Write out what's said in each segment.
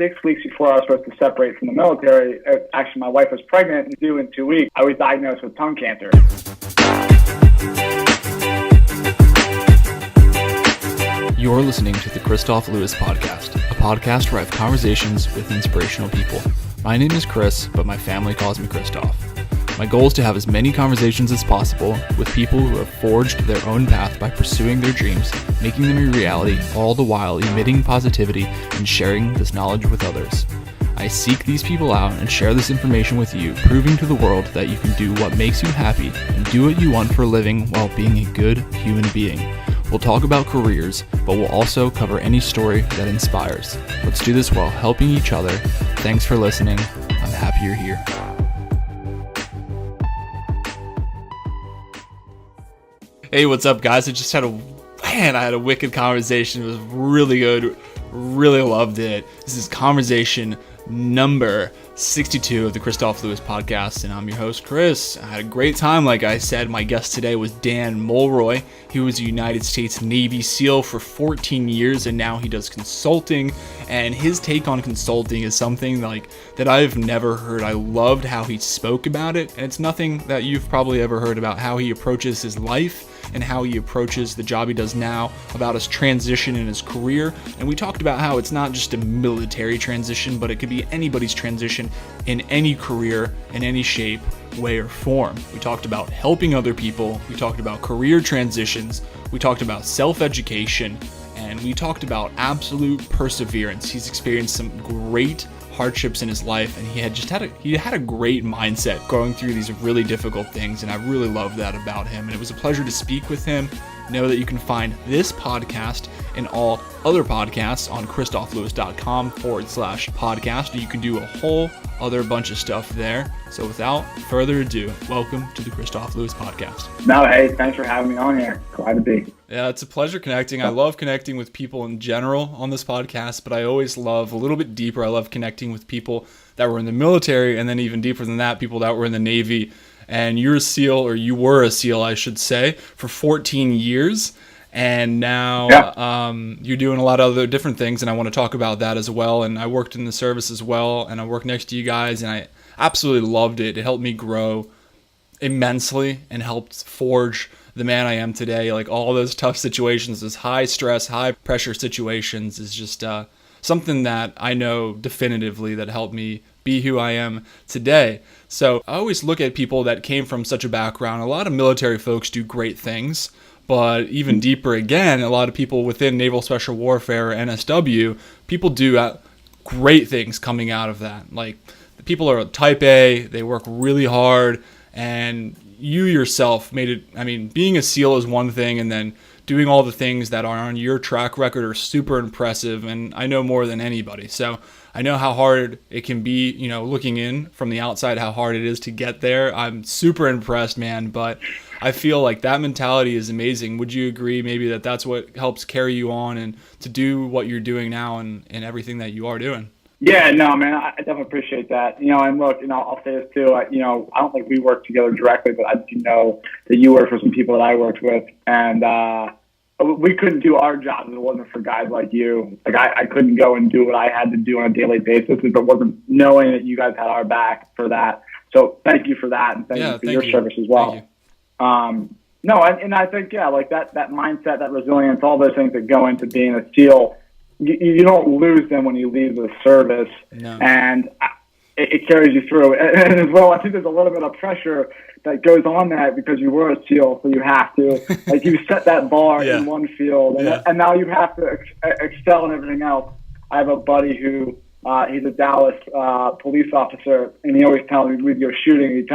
6 weeks before I was supposed to separate from the military, actually my wife was pregnant and due in 2 weeks, I was diagnosed with tongue cancer. You're listening to the Kristof Lewis Podcast, a podcast where I have conversations with inspirational people. My name is Chris, but my family calls me Kristof. My goal is to have as many conversations as possible with people who have forged their own path by pursuing their dreams, making them a reality, all the while emitting positivity and sharing this knowledge with others. I seek these people out and share this information with you, proving to the world that you can do what makes you happy and do what you want for a living while being a good human being. We'll talk about careers, but we'll also cover any story that inspires. Let's do this while helping each other. Thanks for listening. I'm happy you're here. Hey, what's up, guys? I had a wicked conversation. It was really good. Really loved it. This is conversation number 62 of the Kristof Lewis Podcast, and I'm your host, Chris. I had a great time. Like I said, my guest today was Dan Mulroy. He was a United States Navy SEAL for 14 years, and now he does consulting, and his take on consulting is something that I've never heard. I loved how he spoke about it, and it's nothing that you've probably ever heard about how he approaches his life and how he approaches the job he does now, about his transition in his career. And we talked about how it's not just a military transition, but it could be anybody's transition in any career, in any shape, way, or form. We talked about helping other people. We talked about career transitions. We talked about self-education. And we talked about absolute perseverance. He's experienced some great hardships in his life, and he had a great mindset going through these really difficult things, and I really love that about him. And it was a pleasure to speak with him. Know that you can find this podcast and all other podcasts on kristoflewis.com/podcast. You can do a whole other bunch of stuff there. So without further ado, welcome to the Kristof Lewis Podcast. No, hey, thanks for having me on here. Glad to be. Yeah, it's a pleasure connecting. I love connecting with people in general on this podcast, but I always love a little bit deeper. I love connecting with people that were in the military, and then even deeper than that, people that were in the Navy. And you're a SEAL, or you were a SEAL, I should say, for 14 years. And now you're doing a lot of other different things, and I want to talk about that as well. And I worked in the service as well, and I worked next to you guys, and I absolutely loved it. It helped me grow immensely and helped forge the man I am today. Like all those tough situations, those high stress, high pressure situations is just something that I know definitively that helped me be who I am today. So I always look at people that came from such a background. A lot of military folks do great things, but even deeper again, a lot of people within Naval Special Warfare or NSW, people do great things coming out of that. Like the people are type A, they work really hard, and you yourself made it. I mean, being a SEAL is one thing, and then doing all the things that are on your track record are super impressive, and I know more than anybody. So I know how hard it can be, looking in from the outside, how hard it is to get there. I'm super impressed, man, but I feel like that mentality is amazing. Would you agree maybe that that's what helps carry you on and to do what you're doing now and everything that you are doing? Yeah, no, man, I definitely appreciate that. And look, I'll say this too. I don't think we worked together directly, but I do know that you worked for some people that I worked with, and we couldn't do our jobs if it wasn't for guys like you. Like I couldn't go and do what I had to do on a daily basis if it wasn't knowing that you guys had our back for that. So thank you for that, and thank you for your service as well. No, and I think like that mindset, that resilience, all those things that go into being a SEAL. You don't lose them when you leave the service, and it carries you through. And as well, I think there's a little bit of pressure that goes on that because you were a SEAL, so you have to, like, you set that bar in one field, and now you have to excel in everything else. I have a buddy who he's a Dallas police officer, and he always tells me with your shooting, he's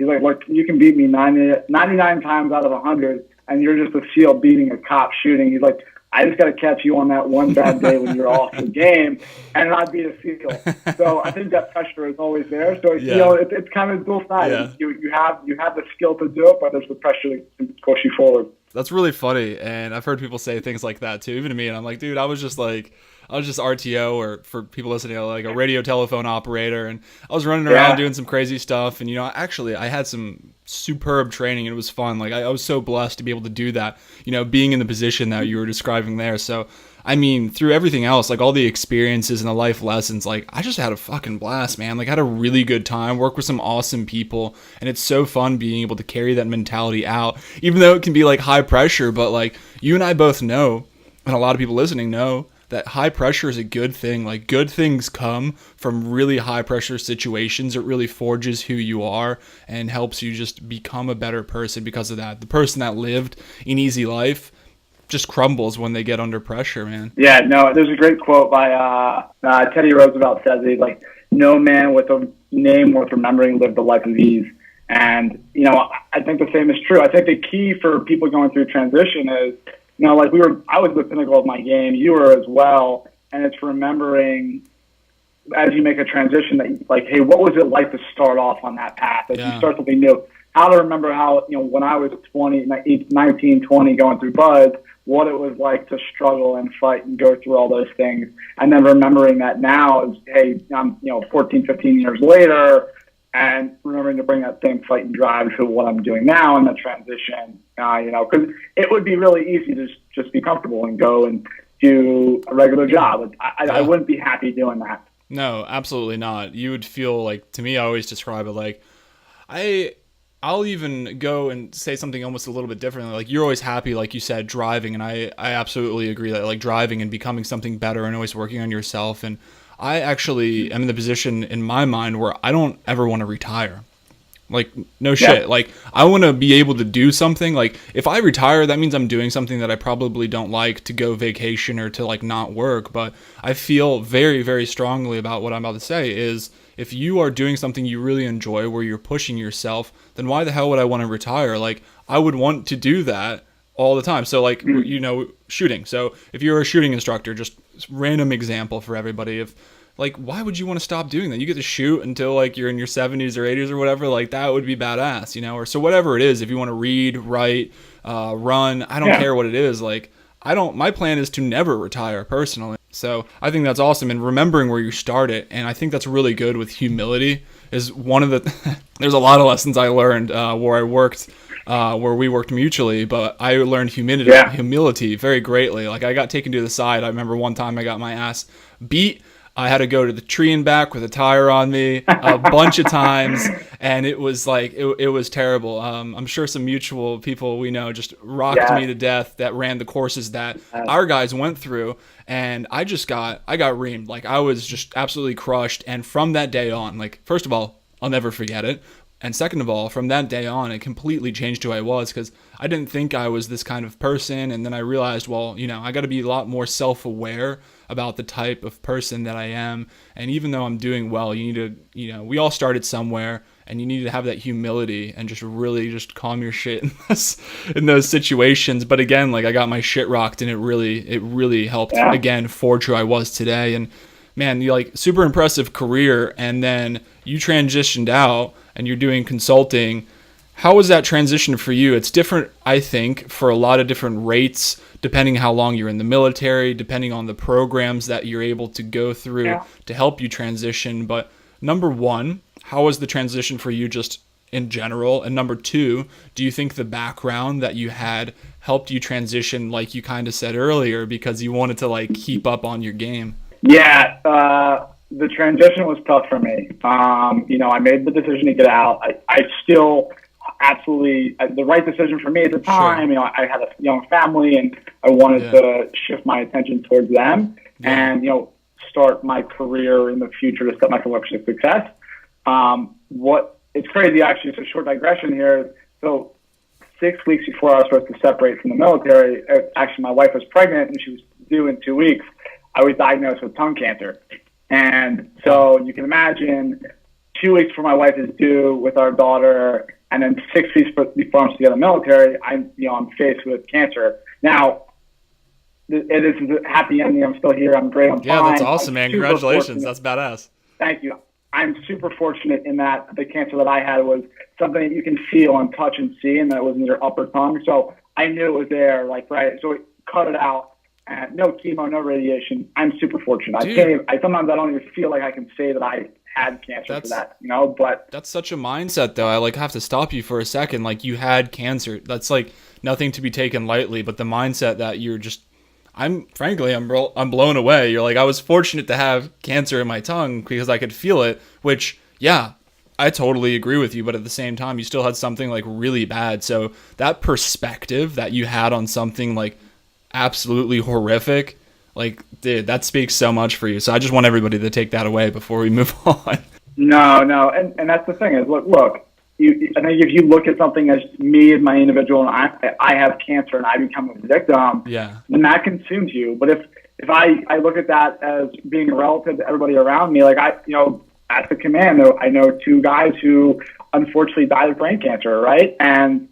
like, look, you can beat me 99 times out of 100, and you're just a SEAL beating a cop shooting. He's like, I just got to catch you on that one bad day when you're off the game, and I'd be a SEAL. So I think that pressure is always there. So it's kind of dual sided. Yeah. You have the skill to do it, but there's the pressure to push you forward. That's really funny, and I've heard people say things like that too, even to me. And I'm like, dude, I was just like, I was just RTO, or for people listening, like a radio telephone operator, and I was running around doing some crazy stuff. And actually, I had some superb training, and it was fun. Like I was so blessed to be able to do that. Being in the position that you were describing there. So I mean, through everything else, like all the experiences and the life lessons, like I just had a fucking blast, man. Like I had a really good time, worked with some awesome people, and it's so fun being able to carry that mentality out, even though it can be like high pressure. But like you and I both know, and a lot of people listening know, that high pressure is a good thing. Like good things come from really high pressure situations. It really forges who you are and helps you just become a better person because of that. The person that lived an easy life just crumbles when they get under pressure, man. Yeah, no, there's a great quote by Teddy Roosevelt says, he's like, no man with a name worth remembering lived a life of ease. And, I think the same is true. I think the key for people going through transition is, like I was the pinnacle of my game, you were as well. And it's remembering as you make a transition that like, hey, what was it like to start off on that path? As you start something new, how to remember how, when I was 19, 20 going through Buzz, what it was like to struggle and fight and go through all those things. And then remembering that now is, hey, I'm, 14, 15 years later, and remembering to bring that same fight and drive to what I'm doing now in the transition, because it would be really easy to just be comfortable and go and do a regular job. I wouldn't be happy doing that. No, absolutely not. You would feel like, to me, I always describe it like, I'll even go and say something almost a little bit differently. Like you're always happy, like you said, driving. And I absolutely agree that like driving and becoming something better and always working on yourself. And I actually am in the position in my mind where I don't ever want to retire. Like, no shit. Like, I want to be able to do something. Like, if I retire, that means I'm doing something that I probably don't like, to go vacation or to, like, not work. But I feel very, very strongly about what I'm about to say is, if you are doing something you really enjoy, where you're pushing yourself, then why the hell would I want to retire? Like, I would want to do that all the time. So, like, shooting. So, if you're a shooting instructor, just random example for everybody, like, why would you want to stop doing that? You get to shoot until, like, you're in your 70s or 80s or whatever. Like, that would be badass, Or so whatever it is, if you want to read, write, run, I don't care what it is. Like, my plan is to never retire personally. So I think that's awesome. And remembering where you started, and I think that's really good with humility, is one of the, there's a lot of lessons I learned where we worked mutually, but I learned humility very greatly. Like, I got taken to the side. I remember one time I got my ass beat. I had to go to the tree and back with a tire on me a bunch of times, and it was like, it was terrible. I'm sure some mutual people we know just rocked me to death that ran the courses that our guys went through, and I got reamed. Like, I was just absolutely crushed, and from that day on, like, first of all, I'll never forget it. And second of all, from that day on, it completely changed who I was, because I didn't think I was this kind of person. And then I realized, well, I got to be a lot more self-aware about the type of person that I am. And even though I'm doing well, you need to, we all started somewhere, and you need to have that humility and just really just calm your shit in those situations. But again, like, I got my shit rocked, and it really helped, again, forge who I was today. And man, you like super impressive career, and then you transitioned out and you're doing consulting. How was that transition for you? It's different, I think, for a lot of different rates, depending how long you're in the military, depending on the programs that you're able to go through to help you transition. But number one, how was the transition for you just in general? And number two, do you think the background that you had helped you transition, like you kind of said earlier, because you wanted to like keep up on your game? Yeah, the transition was tough for me. I made the decision to get out. I still absolutely the right decision for me at the time. Sure. I had a young family, and I wanted to shift my attention towards them and, start my career in the future to set myself up for success. It's crazy, actually. It's a short digression here. So 6 weeks before I was supposed to separate from the military, actually my wife was pregnant, and she was due in 2 weeks. I was diagnosed with tongue cancer. And so you can imagine 2 weeks before my wife is due with our daughter, and then 6 weeks before I'm to get the military, I'm faced with cancer. Now, it is a happy ending. I'm still here. I'm great. I'm fine. That's awesome, man. Congratulations. That's badass. Thank you. I'm super fortunate in that the cancer that I had was something that you can feel and touch and see, and that was in your upper tongue. So I knew it was there, So it cut it out. and no chemo, no radiation. I'm super fortunate. Dude, Sometimes I don't even feel like I can say that I had cancer for that, but that's such a mindset though. I like have to stop you for a second. Like you had cancer. That's like nothing to be taken lightly, but the mindset that you're just I'm blown away. You're like, I was fortunate to have cancer in my tongue because I could feel it, which, yeah, I totally agree with you. But at the same time, you still had something like really bad. So that perspective that you had on something like absolutely horrific, like, dude, that speaks so much for you. So I just want everybody to take that away before we move on. No. And that's the thing is, look, I think if you look at something as me as my individual, and I have cancer and I become a victim, then that consumes you. But if I look at that as being relative to everybody around me, like at the command, I know 2 guys who unfortunately died of brain cancer, right? And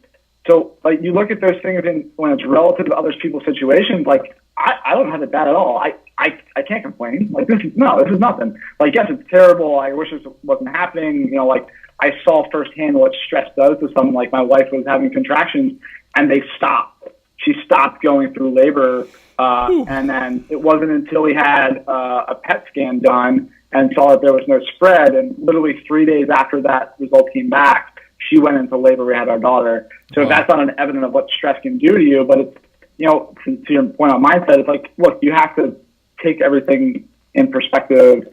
so like you look at those things and when it's relative to other people's situations, like I don't have it bad at all. I can't complain. Like this is nothing. Like yes, it's terrible. I wish this wasn't happening. Like I saw firsthand what stress does to someone. Like my wife was having contractions and they stopped. She stopped going through labor. And then it wasn't until we had a PET scan done and saw that there was no spread. And literally 3 days after that result came back, she went into labor. We had our daughter. So that's not an evidence of what stress can do to you, but it's, to your point on mindset, it's like, look, you have to take everything in perspective.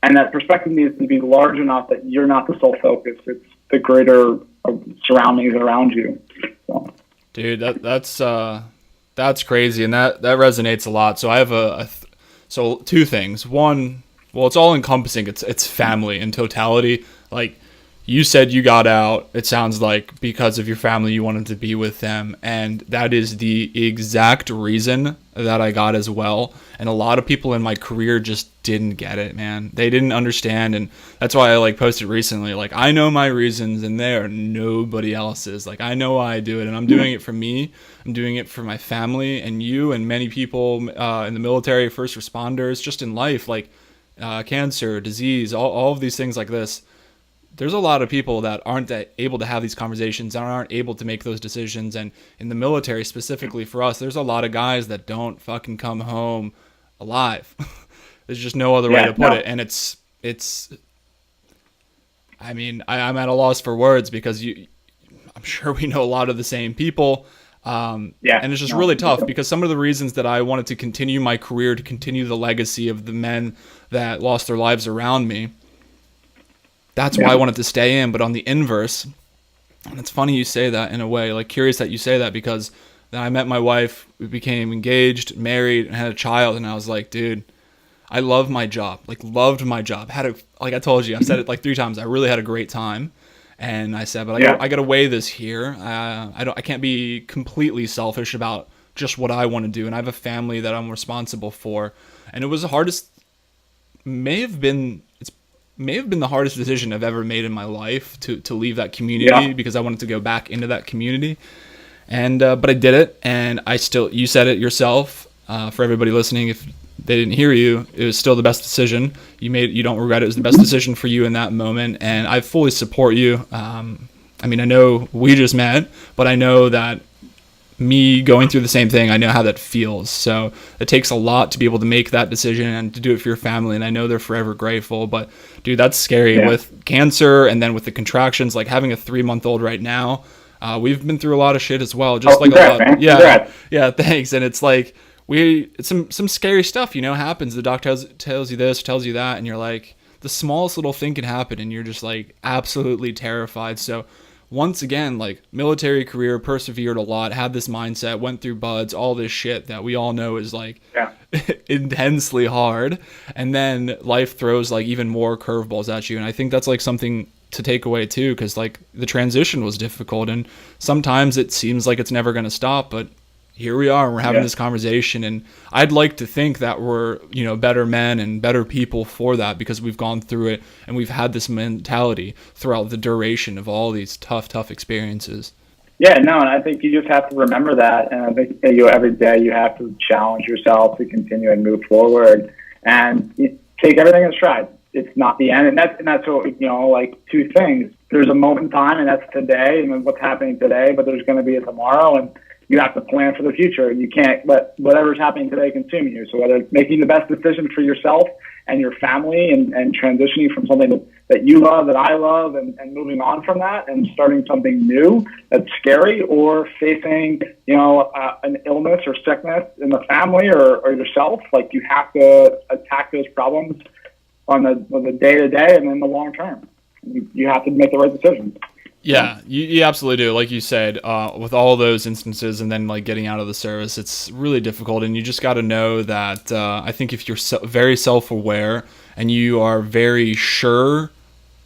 And that perspective needs to be large enough that you're not the sole focus. It's the greater surroundings around you. So. Dude, that's crazy, and that resonates a lot. So I have so 2 things. One, well, it's all encompassing. It's family in totality. Like you said, you got out. It sounds like because of your family, you wanted to be with them, and that is the exact reason that I got as well. And a lot of people in my career just didn't get it, man. They didn't understand, and that's why I posted recently. Like I know my reasons, and they are nobody else's. Like I know why I do it, and I'm doing it for me. I'm doing it for my family and you and many people in the military, first responders, just in life, like cancer, disease, all of these things like this. There's a lot of people that aren't able to have these conversations and aren't able to make those decisions. And in the military, specifically for us, there's a lot of guys that don't fucking come home alive. There's just no other way to put it. And it's, I mean, I'm at a loss for words because I'm sure we know a lot of the same people. And it's just really tough because some of the reasons that I wanted to continue my career, to continue the legacy of the men that lost their lives around me, that's why I wanted to stay in. But on the inverse, and it's funny you say that in a way, like curious that you say that, because then I met my wife, we became engaged, married, and had a child. And I was like, dude, I love my job, loved my job. Like I told you, I've said it 3 times. I really had a great time. And I said, but I got to weigh this here. I can't be completely selfish about just what I want to do. And I have a family that I'm responsible for. And it was the hardest, may have been the hardest decision I've ever made in my life to leave that community because I wanted to go back into that community. And, but I did it. And you said it yourself, for everybody listening, if they didn't hear you, it was still the best decision you don't regret it. It was the best decision for you in that moment. And I fully support you. I mean, I know we just met, but I know that me going through the same thing, I know how that feels. So it takes a lot to be able to make that decision and to do it for your family. And I know they're forever grateful, but dude, that's scary with cancer. And then with the contractions, like having a 3-month-old right now, we've been through a lot of shit as well. Just a lot. Man. Yeah. Thanks. And it's like, it's some scary stuff, happens. The doctor tells you this, tells you that. And you're like, the smallest little thing can happen. And you're just absolutely terrified. So once again, military career, persevered a lot, had this mindset, went through buds, all this shit that we all know is intensely hard. And then life throws even more curveballs at you. And I think that's something to take away too, because the transition was difficult. And sometimes it seems like it's never going to stop, but here we are, and we're having this conversation, and I'd like to think that we're, better men and better people for that, because we've gone through it and we've had this mentality throughout the duration of all these tough experiences. Yeah, no, and I think you just have to remember that, and I think every day you have to challenge yourself to continue and move forward, and take everything in stride. It's not the end, and that's what, 2 things. There's a moment in time, and that's today, and what's happening today, but there's going to be a tomorrow, and you have to plan for the future. You can't let whatever's happening today consume you. So whether it's making the best decision for yourself and your family and transitioning from something that you love, that I love, and moving on from that and starting something new that's scary, or facing, an illness or sickness in the family or yourself, like you have to attack those problems on the day-to-day and in the long term. You have to make the right decisions. Yeah, you absolutely do. Like you said, with all those instances and then like getting out of the service, it's really difficult. And you just got to know that I think if you're very self-aware and you are very sure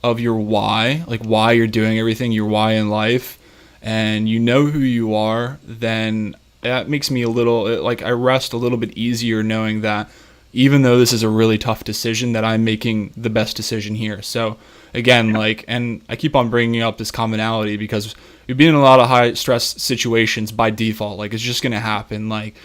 of your why, like why you're doing everything, your why in life, and you know who you are, then that makes me I rest a little bit easier knowing that even though this is a really tough decision, that I'm making the best decision here. So again, and I keep on bringing up this commonality because we've been in a lot of high stress situations by default. Like it's just going to happen. Like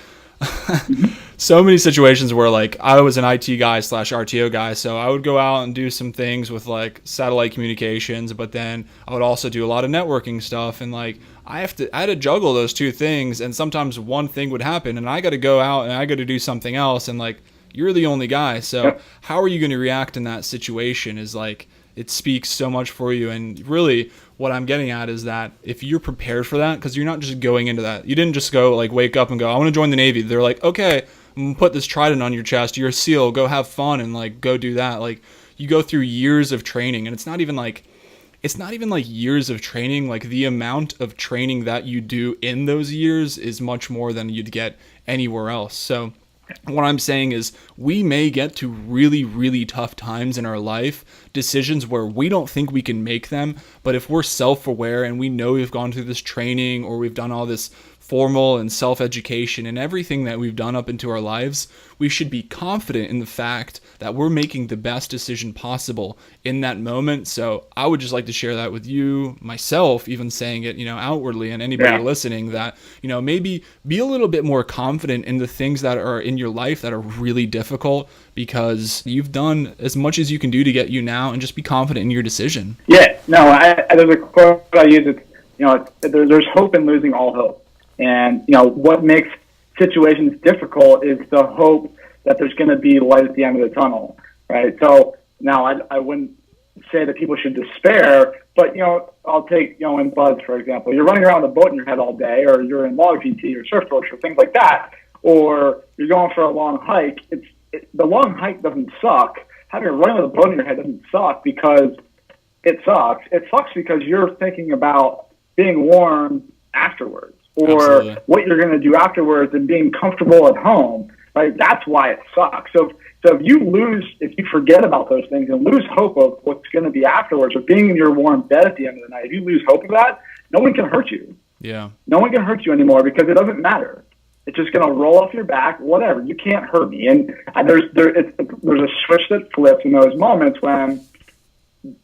so many situations where like I was an IT guy / RTO guy. So I would go out and do some things with like satellite communications, but then I would also do a lot of networking stuff. And like, I had to juggle those two things. And sometimes one thing would happen and I got to go out and I got to do something else. And like, you're the only guy. So how are you going to react in that situation is like, it speaks so much for you. And really what I'm getting at is that if you're prepared for that, because you're not just going into that, you didn't just go like wake up and go, I want to join the Navy. They're like, okay, I'm going to put this trident on your chest. You're a SEAL. Go have fun and like go do that. Like you go through years of training, and it's not even like years of training. Like the amount of training that you do in those years is much more than you'd get anywhere else. So what I'm saying is we may get to really, really tough times in our life, decisions where we don't think we can make them. But if we're self-aware and we know we've gone through this training or we've done all this formal and self-education and everything that we've done up into our lives, we should be confident in the fact that we're making the best decision possible in that moment. So I would just like to share that with you, myself, even saying it, outwardly, and anybody listening, that, maybe be a little bit more confident in the things that are in your life that are really difficult, because you've done as much as you can do to get you now, and just be confident in your decision. Yeah, no, there's a quote I use, there's hope in losing all hope. And, what makes situations difficult is the hope that there's going to be light at the end of the tunnel, right? So now I wouldn't say that people should despair, but, I'll take, in Buzz, for example. You're running around with a boat in your head all day, or you're in log GT or surf coach or things like that, or you're going for a long hike. The long hike doesn't suck. Having a run with a boat in your head doesn't suck because it sucks. It sucks because you're thinking about being warm afterwards, or what you're going to do afterwards, and being comfortable at home, right? That's why it sucks. So if you forget about those things and lose hope of what's going to be afterwards, or being in your warm bed at the end of the night, if you lose hope of that, no one can hurt you. Yeah. No one can hurt you anymore because it doesn't matter. It's just going to roll off your back, whatever. You can't hurt me. And there's a switch that flips in those moments when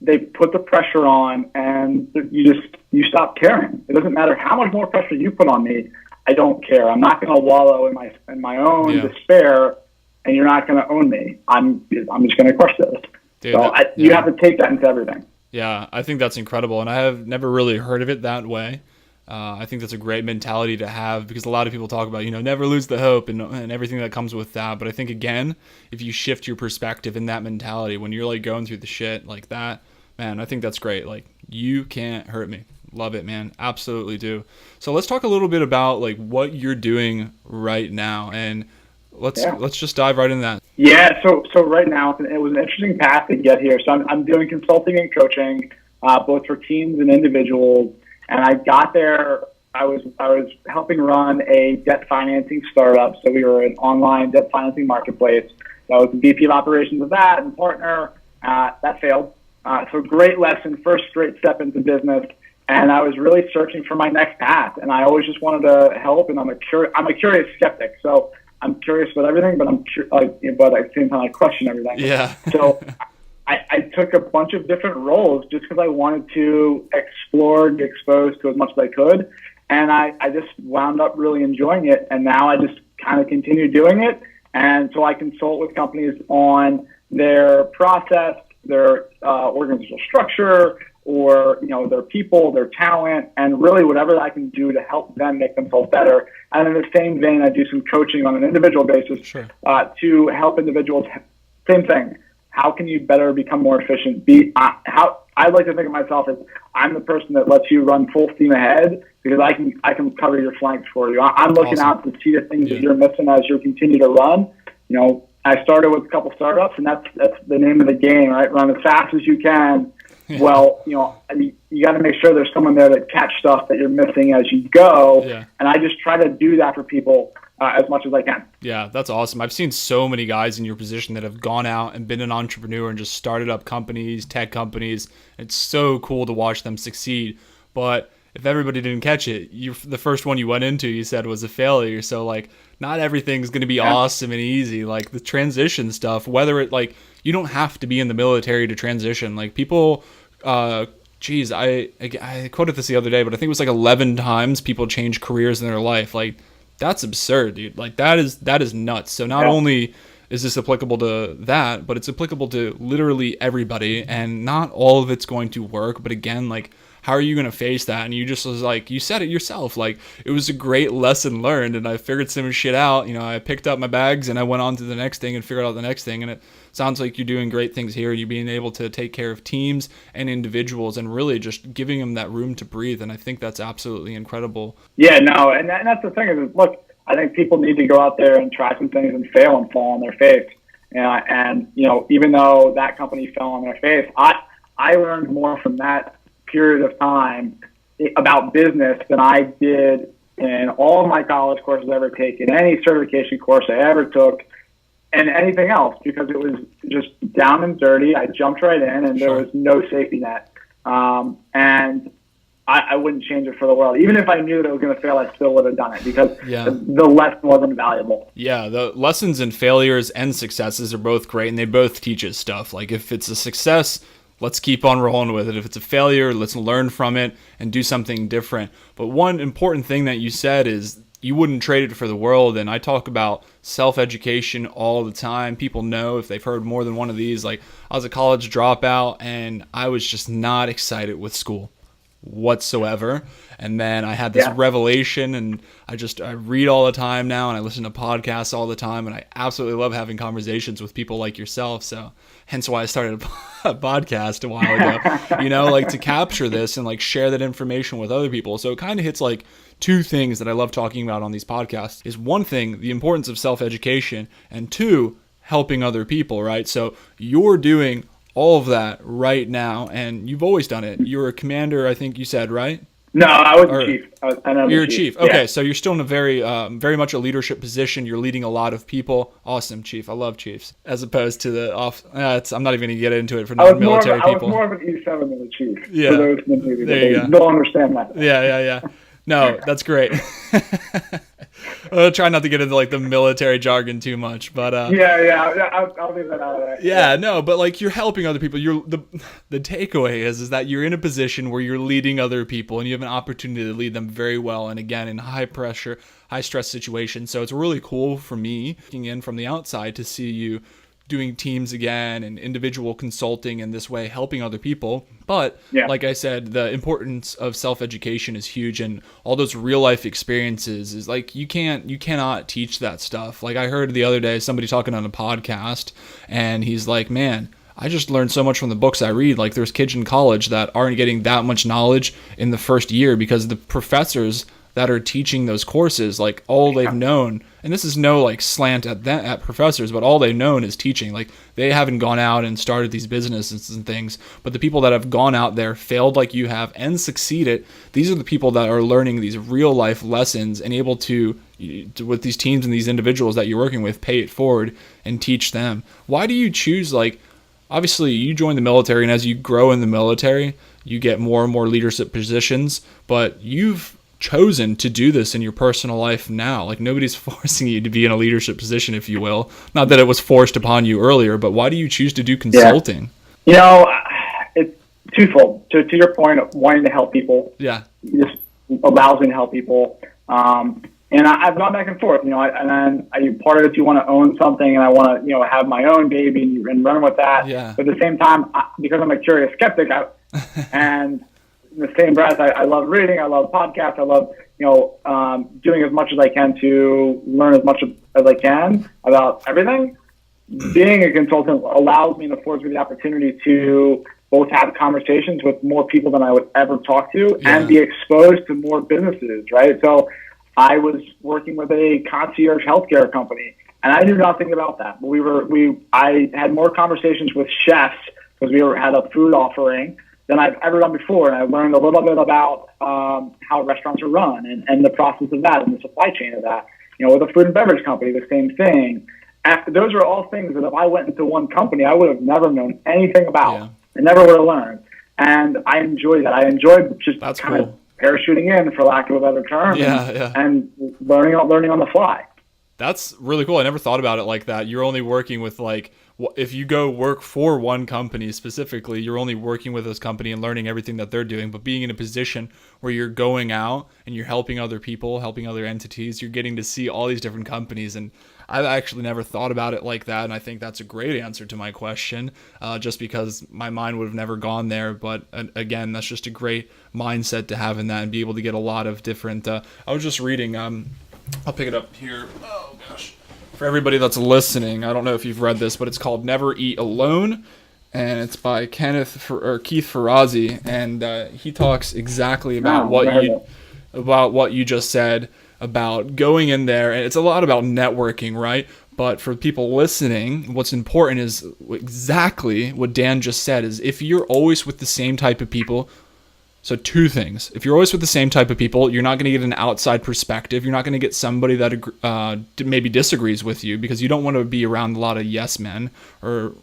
they put the pressure on, and you stop caring. It doesn't matter how much more pressure you put on me. I don't care. I'm not going to wallow in my own despair, and you're not going to own me. I'm just going to crush this. Dude, you have to take that into everything. Yeah, I think that's incredible, and I have never really heard of it that way. I think that's a great mentality to have, because a lot of people talk about, never lose the hope and everything that comes with that. But I think, again, if you shift your perspective in that mentality when you're like going through the shit like that, man, I think that's great. Like, you can't hurt me. Love it, man. Absolutely do. So let's talk a little bit about like what you're doing right now, and let's just dive right into that. Yeah. So right now it was an interesting path to get here. So I'm doing consulting and coaching, both for teams and individuals. And I got there, I was helping run a debt financing startup. So we were an online debt financing marketplace. So I was the VP of operations of that and partner. That failed. So great lesson, first great step into business. And I was really searching for my next path. And I always just wanted to help. And I'm a curious skeptic. So I'm curious about everything, but but at the same time I question everything. Yeah. So I took a bunch of different roles just because I wanted to explore, get exposed to as much as I could. And I just wound up really enjoying it. And now I just kind of continue doing it. And so I consult with companies on their process, their organizational structure, or, their people, their talent, and really whatever I can do to help them make themselves better. And in the same vein, I do some coaching on an individual basis to help individuals. Same thing. How can you better become more efficient? How I like to think of myself as I'm the person that lets you run full steam ahead because I can cover your flanks for you. I'm looking out to see the things that you're missing as you continue to run. I started with a couple startups, and that's the name of the game, right? Run as fast as you can. Yeah. Well, you got to make sure there's someone there that catch stuff that you're missing as you go. Yeah. And I just try to do that for people as much as I can. Yeah, that's awesome. I've seen so many guys in your position that have gone out and been an entrepreneur and just started up companies, tech companies. It's so cool to watch them succeed. But if everybody didn't catch it, the first one you went into, you said, was a failure. So, not everything's going to be awesome and easy. The transition stuff, whether it, you don't have to be in the military to transition. People, I quoted this the other day, but I think it was 11 times people change careers in their life. That's absurd, dude. That is nuts. So not only is this applicable to that, but it's applicable to literally everybody, and not all of it's going to work. But again, how are you going to face that? And you just was you said it yourself, it was a great lesson learned, and I figured some shit out. I picked up my bags and I went on to the next thing and figured out the next thing. And it sounds like you're doing great things here. You're being able to take care of teams and individuals and really just giving them that room to breathe. And I think that's absolutely incredible. Yeah, no. And that's the thing is, look, I think people need to go out there and try some things and fail and fall on their face. And even though that company fell on their face, I learned more from that period of time about business than I did in all of my college courses I ever taken, any certification course I ever took, and anything else, because it was just down and dirty. I jumped right in, and there was no safety net. And I wouldn't change it for the world. Even if I knew that it was going to fail, I still would have done it because the lesson wasn't valuable. Yeah, the lessons and failures and successes are both great, and they both teach us stuff. If it's a success, let's keep on rolling with it. If it's a failure, let's learn from it and do something different. But one important thing that you said is you wouldn't trade it for the world. And I talk about self-education all the time. People know if they've heard more than one of these. I was a college dropout and I was just not excited with school whatsoever. And then I had this revelation, and I read all the time now, and I listen to podcasts all the time, and I absolutely love having conversations with people like yourself. So hence why I started a podcast a while ago, to capture this and share that information with other people. So it kind of hits two things that I love talking about on these podcasts is one thing, the importance of self-education, and two, helping other people, right? So you're doing all of that right now, and you've always done it. You're a commander, I think you said, right? No, I was a chief. You're a chief. Okay, so you're still in a very much a leadership position. You're leading a lot of people. Awesome, chief. I love chiefs. As opposed to the I'm not even going to get into it for non-military people. I was more of an E7 than a chief. Yeah. For those in the Navy, they don't understand that. Yeah. No, that's great. I'll try not to get into the military jargon too much, but I'll leave that out of there. Yeah, no, but you're helping other people. The takeaway is that you're in a position where you're leading other people, and you have an opportunity to lead them very well. And again, in high pressure, high stress situations. So it's really cool for me looking in from the outside to see you doing teams again and individual consulting in this way, helping other people. But like I said, the importance of self-education is huge, and all those real life experiences is you cannot teach that stuff. I heard the other day somebody talking on a podcast, and he's like, man, I just learned so much from the books I read. There's kids in college that aren't getting that much knowledge in the first year because the professors that are teaching those courses, all they've known, and this is no slant at professors, but all they've known is teaching. They haven't gone out and started these businesses and things, but the people that have gone out there, failed like you have, and succeeded, these are the people that are learning these real life lessons and able to with these teams and these individuals that you're working with, pay it forward and teach them. Why do you choose, obviously you join the military, and as you grow in the military, you get more and more leadership positions, but you've chosen to do this in your personal life now. Nobody's forcing you to be in a leadership position, if you will. Not that it was forced upon you earlier, but why do you choose to do consulting? It's twofold. To your point of wanting to help people, just allows me to help people. And I've gone back and forth, and then part of it, you want to own something, and I want to, have my own baby and run with that. Yeah. But at the same time, because I'm a curious skeptic, And in the same breath, I love reading, I love podcasts, I love, doing as much as I can to learn as much as I can about everything. Being a consultant allows me and affords me the opportunity to both have conversations with more people than I would ever talk to and be exposed to more businesses, right? So I was working with a concierge healthcare company, and I knew nothing about that. I had more conversations with chefs because we had a food offering than I've ever done before. And I learned a little bit about how restaurants are run and the process of that and the supply chain of that. With a food and beverage company, the same thing. Those are all things that if I went into one company, I would have never known anything about. Yeah. I never would have learned. And I enjoyed that. I enjoyed just of parachuting in, for lack of a better term, and learning on the fly. That's really cool. I never thought about it like that. You're only working with, like, if you go work for one company specifically, you're only working with this company and learning everything that they're doing. But being in a position where you're going out and you're helping other people, helping other entities, you're getting to see all these different companies. And I've actually never thought about it like that. And I think that's a great answer to my question, just because my mind would have never gone there. But again, that's just a great mindset to have in that and be able to get a lot of different. I was just reading, I'll pick it up here. Oh, gosh. For everybody that's listening, I don't know if you've read this, but it's called Never Eat Alone, and it's by Keith Ferrazzi, and he talks exactly about what you just said about going in there, and it's a lot about networking, right? But for people listening, what's important is exactly what Dan just said, is if you're always with the same type of people. So two things. If you're always with the same type of people, you're not going to get an outside perspective. You're not going to get somebody that maybe disagrees with you, because you don't want to be around a lot of yes men, or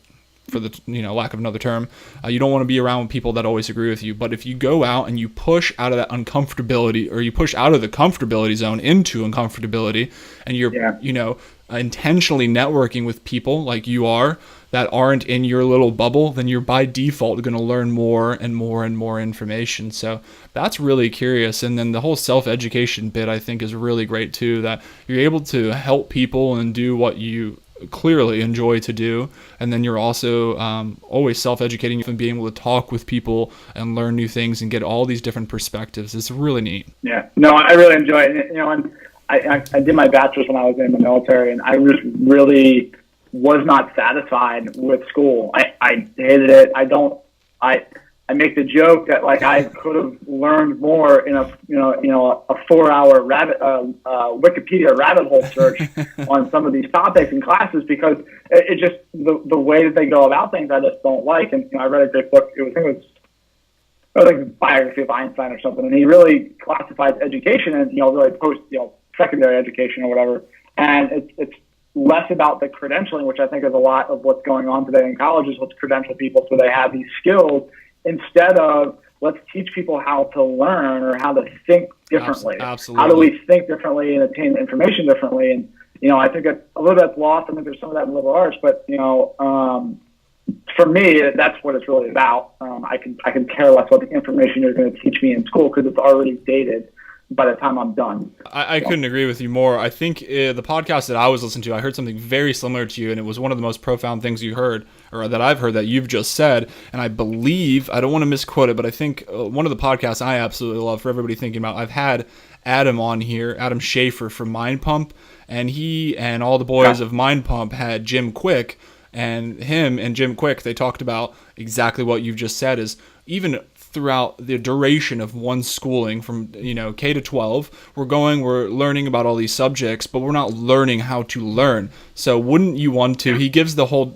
for the lack of another term, you don't want to be around people that always agree with you. But if you go out and you push out of that uncomfortability, or you push out of the comfortability zone into uncomfortability, and you're intentionally networking with people like you are, that aren't in your little bubble, then you're by default going to learn more and more and more information. So that's really curious. And then the whole self-education bit, I think, is really great too, that you're able to help people and do what you clearly enjoy to do. And then you're also always self-educating and being able to talk with people and learn new things and get all these different perspectives. It's really neat. Yeah, no, I really enjoy it. And I did my bachelor's when I was in the military, and I really was not satisfied with school. I hated it. I make the joke that, like, I could have learned more in a 4-hour Wikipedia rabbit hole search on some of these topics in classes, because it just the way that they go about things I just don't like. And I read a great book. I think it was a biography of Einstein or something, and he really classifies education and really post secondary education or whatever. And it's less about the credentialing, which I think is a lot of what's going on today in colleges. Let's credential people so they have these skills, instead of let's teach people how to learn or how to think differently. Absolutely. How do we think differently and attain information differently? And I think a little bit that's lost. I think there's some of that in liberal arts, but for me, that's what it's really about. I can care less what the information you're going to teach me in school, because it's already dated by the time I'm done. I couldn't agree with you more. I think the podcast that I was listening to, I heard something very similar to you, and it was one of the most profound things you heard, or that I've heard, that you've just said. And I believe, I don't want to misquote it, but I think one of the podcasts I absolutely love, for everybody thinking about, I've had Adam on here, Adam Schaefer from Mind Pump, and he and all the boys of Mind Pump had Jim Quick, and him and Jim Quick, they talked about exactly what you've just said, is even throughout the duration of one schooling from K to 12, we're learning about all these subjects, but we're not learning how to learn. So wouldn't you want to, he gives the whole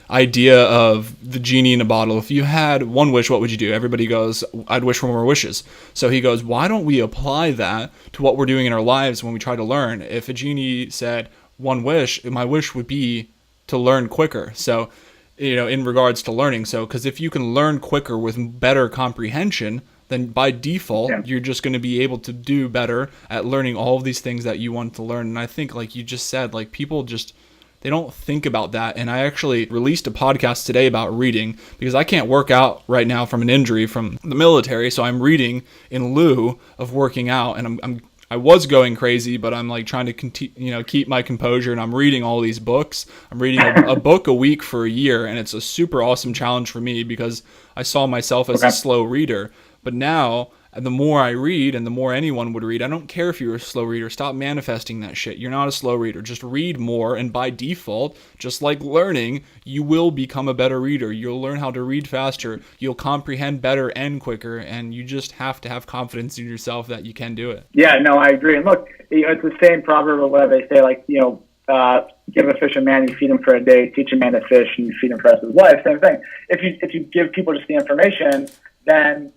idea of the genie in a bottle. If you had one wish, what would you do? Everybody goes, I'd wish for more wishes. So he goes, why don't we apply that to what we're doing in our lives when we try to learn? If a genie said one wish, my wish would be to learn quicker. So in regards to learning. So, because if you can learn quicker with better comprehension, then by default, you're just going to be able to do better at learning all of these things that you want to learn. And I think, like you just said, like people just, they don't think about that. And I actually released a podcast today about reading, because I can't work out right now from an injury from the military. So I'm reading in lieu of working out, and I was going crazy, but I'm like trying to keep my composure, and I'm reading all these books. I'm reading a book a week for a year, and it's a super awesome challenge for me because I saw myself as a slow reader. But now, the more I read and the more anyone would read, I don't care if you're a slow reader. Stop manifesting that shit. You're not a slow reader. Just read more, and by default, just like learning, you will become a better reader. You'll learn how to read faster. You'll comprehend better and quicker, and you just have to have confidence in yourself that you can do it. Yeah, no, I agree. And look, it's the same proverb of what they say, like, give a fish a man, you feed him for a day, teach a man to fish, and you feed him for the rest of his life. Same thing. If you give people just the information, then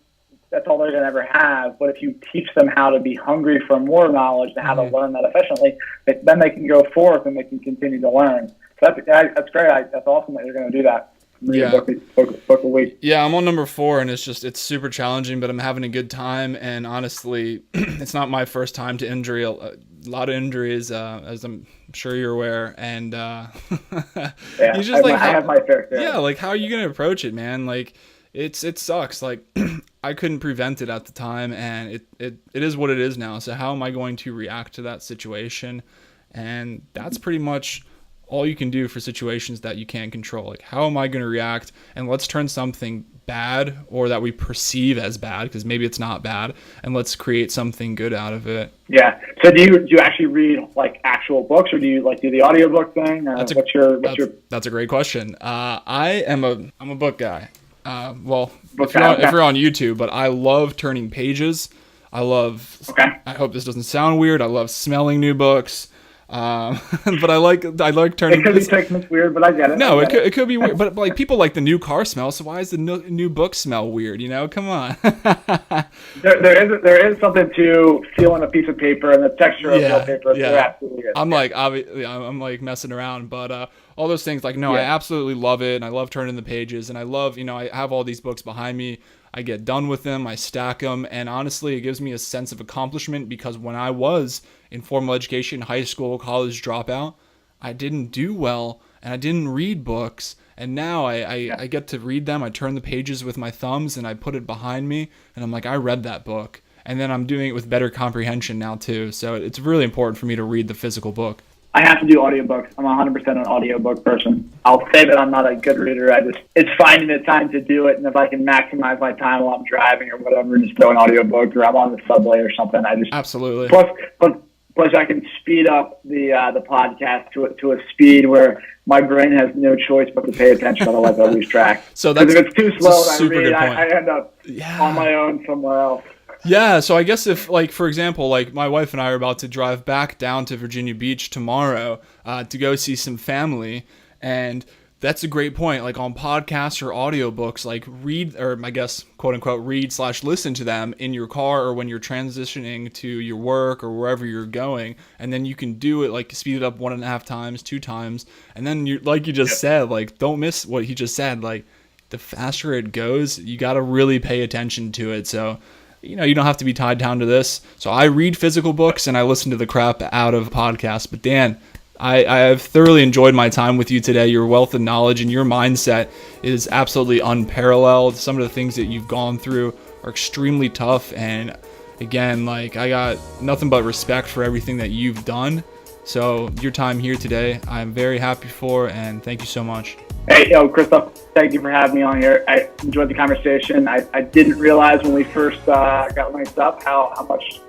that's all they're going to ever have. But if you teach them how to be hungry for more knowledge and how to learn that efficiently, then they can go forth and they can continue to learn. So that's great. That's awesome that you're going to do that. Yeah. Book a week. Yeah, I'm on number 4, and it's super challenging, but I'm having a good time. And honestly, it's not my first time to injury. A lot of injuries, as I'm sure you're aware. And yeah, you just I have my fair share. Yeah, like how are you gonna approach it, man? Like it sucks. Like I couldn't prevent it at the time, and it is what it is now. So how am I going to react to that situation? And that's pretty much all you can do for situations that you can't control. Like, how am I going to react? And let's turn something bad, or that we perceive as bad, because maybe it's not bad, and let's create something good out of it. Yeah. So do you actually read like actual books, or do you like do the audiobook thing? That's a great question. I'm a book guy. If you're on YouTube, but I love turning pages. I hope this doesn't sound weird. I love smelling new books. But I like turning. It could be technically weird, but I get it. No, it could be weird, but like people like the new car smell. So why is the new book smell weird? Come on. there is something to feeling a piece of paper and the texture of real paper. Yeah. Absolutely is. I'm like messing around, but all those things, like I absolutely love it, and I love turning the pages, and I love I have all these books behind me. I get done with them, I stack them, and honestly, it gives me a sense of accomplishment, because when I was in formal education, high school, college dropout, I didn't do well, and I didn't read books, and now I get to read them. I turn the pages with my thumbs, and I put it behind me, and I'm like, I read that book, and then I'm doing it with better comprehension now too, so it's really important for me to read the physical book. I have to do audiobooks. I'm 100% an audiobook person. I'll say that I'm not a good reader. It's finding the time to do it, and if I can maximize my time while I'm driving or whatever, just throw an audiobook, or I'm on the subway or something. Absolutely. Plus I can speed up the podcast to a speed where my brain has no choice but to pay attention, otherwise I'll lose track. So that's if it's too slow and I read, I end up on my own somewhere else. Yeah, so I guess if, like, for example, like my wife and I are about to drive back down to Virginia Beach tomorrow to go see some family, and that's a great point. Like on podcasts or audiobooks, like read, or I guess, quote unquote, read/listen to them in your car or when you're transitioning to your work or wherever you're going. And then you can do it, like speed it up 1.5 times, 2 times. And then you, like you just said, like don't miss what he just said. Like the faster it goes, you got to really pay attention to it. So, you don't have to be tied down to this. So I read physical books and I listen to the crap out of podcasts. But Dan, I have thoroughly enjoyed my time with you today. Your wealth of knowledge and your mindset is absolutely unparalleled. Some of the things that you've gone through are extremely tough. And again, like I got nothing but respect for everything that you've done. So your time here today, I'm very happy for, and thank you so much. Hey, Kristof, thank you for having me on here. I enjoyed the conversation. I didn't realize when we first got linked up how much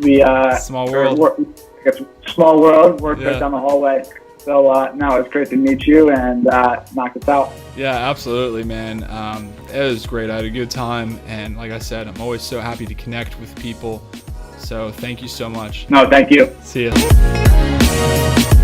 we small world. Small world worked right down the hallway. So now it's great to meet you and knock us out. Yeah, absolutely, man. It was great. I had a good time, and like I said, I'm always so happy to connect with people. So thank you so much. No, thank you. See ya.